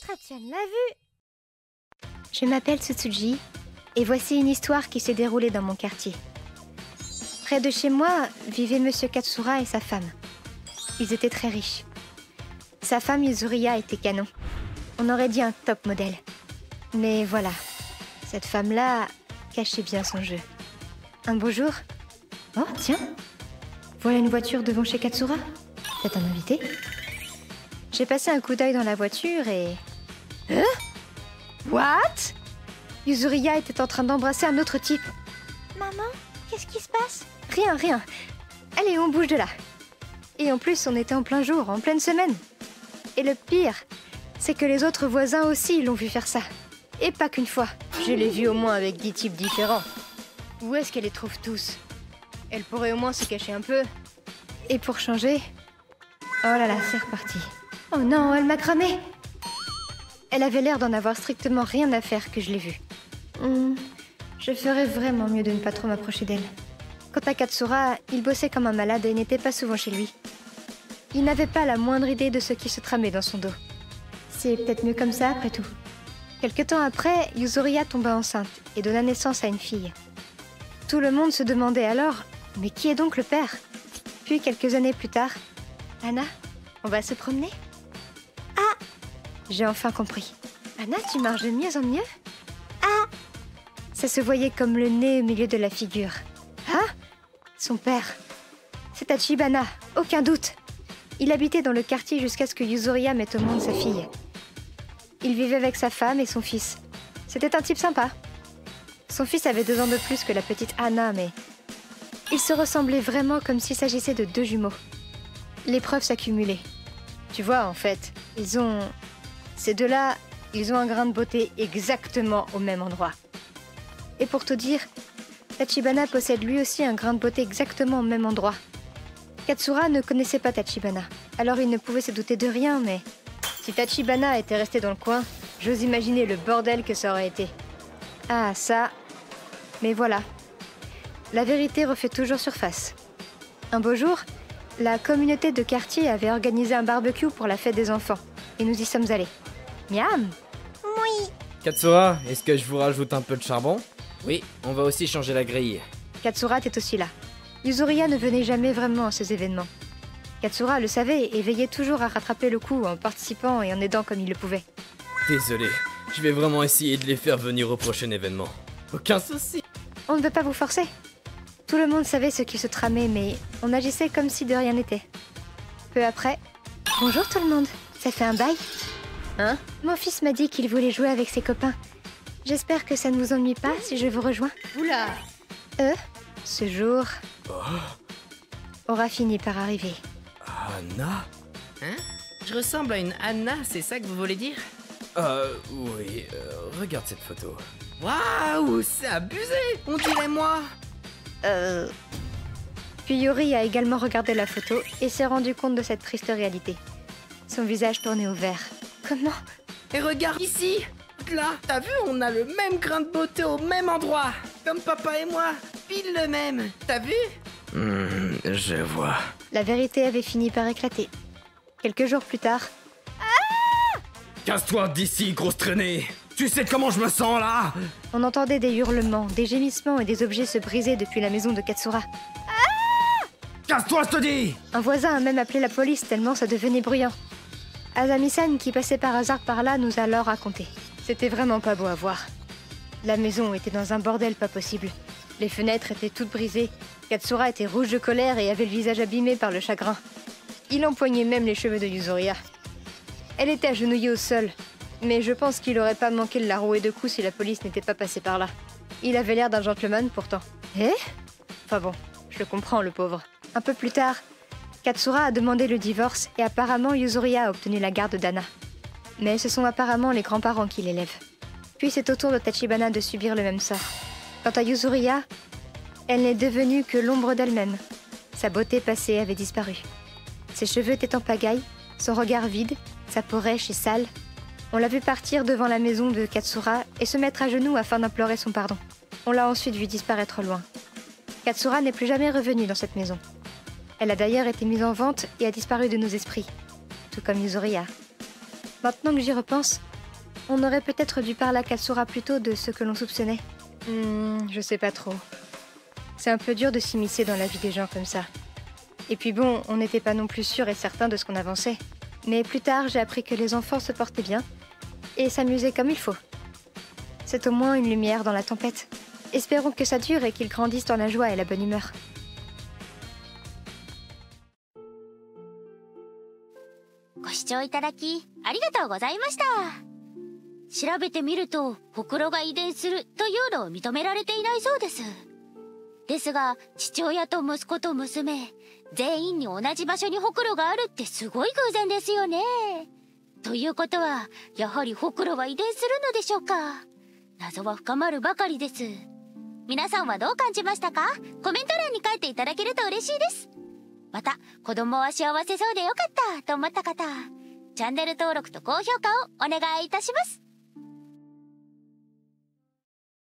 Ratian l'a vu. Je m'appelle Tsutsuji et voici une histoire qui s'est déroulée dans mon quartier. Près de chez moi vivait Monsieur Katsura et sa femme. Ils étaient très riches. Sa femme Yuzuriya était canon. On aurait dit un top modèle. Mais voilà, cette femme-là cachait bien son jeu. Un beau jour... Oh, tiens! Voilà une voiture devant chez Katsura. C'est un invité. J'ai passé un coup d'œil dans la voiture et... Hein? What? Yuzuriya était en train d'embrasser un autre type. Maman, qu'est-ce qui se passe? Rien. Allez, on bouge de là. Et en plus, on était en plein jour, en pleine semaine. Et le pire, c'est que les autres voisins aussi l'ont vu faire ça. Et pas qu'une fois. Je l'ai vu au moins avec 10 types différents. Où est-ce qu'elle les trouve tous? Elle pourrait au moins se cacher un peu. Et pour changer... Oh là là, c'est reparti. Oh non, elle m'a cramé. Elle avait l'air d'en avoir strictement rien à faire que je l'ai vue. Je ferais vraiment mieux de ne pas trop m'approcher d'elle. Quant à Katsura, il bossait comme un malade et n'était pas souvent chez lui. Il n'avait pas la moindre idée de ce qui se tramait dans son dos. C'est peut-être mieux comme ça, après tout. Quelque temps après, Yuzuriya tomba enceinte et donna naissance à une fille. Tout le monde se demandait alors, mais qui est donc le père? Puis quelques années plus tard, Anna, on va se promener? Ah! J'ai enfin compris. Anna, tu marches de mieux en mieux? Ah! Ça se voyait comme le nez au milieu de la figure. Ah! Son père. C'est Tachibana, aucun doute. Il habitait dans le quartier jusqu'à ce que Yuzuriya mette au monde sa fille. Il vivait avec sa femme et son fils. C'était un type sympa. Son fils avait 2 ans de plus que la petite Anna, mais... Ils se ressemblaient vraiment comme s'il s'agissait de 2 jumeaux. Les preuves s'accumulaient. Tu vois, en fait, ces deux-là, ils ont un grain de beauté exactement au même endroit. Et pour te dire, Tachibana possède lui aussi un grain de beauté exactement au même endroit. Katsura ne connaissait pas Tachibana, alors il ne pouvait se douter de rien, mais... Si Tachibana était resté dans le coin, j'ose imaginer le bordel que ça aurait été. Ah, ça... Mais voilà. La vérité refait toujours surface. Un beau jour, la communauté de quartier avait organisé un barbecue pour la fête des enfants, et nous y sommes allés. Miam! Oui! Katsura, est-ce que je vous rajoute un peu de charbon? Oui, on va aussi changer la grille. Katsura était aussi là. Yuzuriya ne venait jamais vraiment à ces événements. Katsura le savait et veillait toujours à rattraper le coup en participant et en aidant comme il le pouvait. Désolé, je vais vraiment essayer de les faire venir au prochain événement. Aucun souci. On ne veut pas vous forcer. Tout le monde savait ce qui se tramait, mais on agissait comme si de rien n'était. Peu après... Bonjour tout le monde, ça fait un bail? Hein? Mon fils m'a dit qu'il voulait jouer avec ses copains. J'espère que ça ne vous ennuie pas si je vous rejoins. Oula! Ce jour... aura fini par arriver. Anna? Hein? Je ressemble à une Anna, c'est ça que vous voulez dire? Oui, regarde cette photo. Waouh, c'est abusé! On dirait moi! Puis Yuri a également regardé la photo et s'est rendu compte de cette triste réalité. Son visage tourné au vert. Comment? Et regarde ici! Là, t'as vu, on a le même grain de beauté au même endroit! Comme papa et moi, pile le même! T'as vu? Je vois. La vérité avait fini par éclater. Quelques jours plus tard... Casse-toi d'ici, grosse traînée! Tu sais comment je me sens là? On entendait des hurlements, des gémissements et des objets se briser depuis la maison de Katsura. Casse-toi, je te dis! Un voisin a même appelé la police tellement ça devenait bruyant. Azami-san, qui passait par hasard par là, nous a alors raconté. C'était vraiment pas beau à voir. La maison était dans un bordel pas possible. Les fenêtres étaient toutes brisées. Katsura était rouge de colère et avait le visage abîmé par le chagrin. Il empoignait même les cheveux de Yuzuriya. Elle était agenouillée au sol, mais je pense qu'il aurait pas manqué de la rouer de coups si la police n'était pas passée par là. Il avait l'air d'un gentleman pourtant. Enfin bon, je le comprends, le pauvre. Un peu plus tard, Katsura a demandé le divorce et apparemment Yuzuriya a obtenu la garde d'Anna. Mais ce sont apparemment les grands-parents qui l'élèvent. Puis c'est au tour de Tachibana de subir le même sort. Quant à Yuzuriya, elle n'est devenue que l'ombre d'elle-même. Sa beauté passée avait disparu. Ses cheveux étaient en pagaille, son regard vide, sa peau rêche et sale. On l'a vu partir devant la maison de Katsura et se mettre à genoux afin d'implorer son pardon. On l'a ensuite vu disparaître loin. Katsura n'est plus jamais revenue dans cette maison. Elle a d'ailleurs été mise en vente et a disparu de nos esprits, tout comme Yuzuriya. Maintenant que j'y repense, On aurait peut-être dû parler à Katsura plus tôt de ce que l'on soupçonnait. Je sais pas trop. C'est un peu dur de s'immiscer dans la vie des gens comme ça. Et puis bon, on n'était pas non plus sûr et certain de ce qu'on avançait. Mais plus tard, j'ai appris que les enfants se portaient bien et s'amusaient comme il faut. C'est au moins une lumière dans la tempête. Espérons que ça dure et qu'ils grandissent dans la joie et la bonne humeur.ご視聴いただきありがとうございました。調べてみると、ほくろが遺伝するというのを認められていないそうです。ですが、父親と息子と娘、全員に同じ場所にほくろがあるってすごい偶然ですよね。ということは、やはりほくろは遺伝するのでしょうか。謎は深まるばかりです。皆さんはどう感じましたか？コメント欄に書いていただけると嬉しいです。また、子供は幸せそうでよかったと思った方、チャンネル登録と高評価をお願いいたします。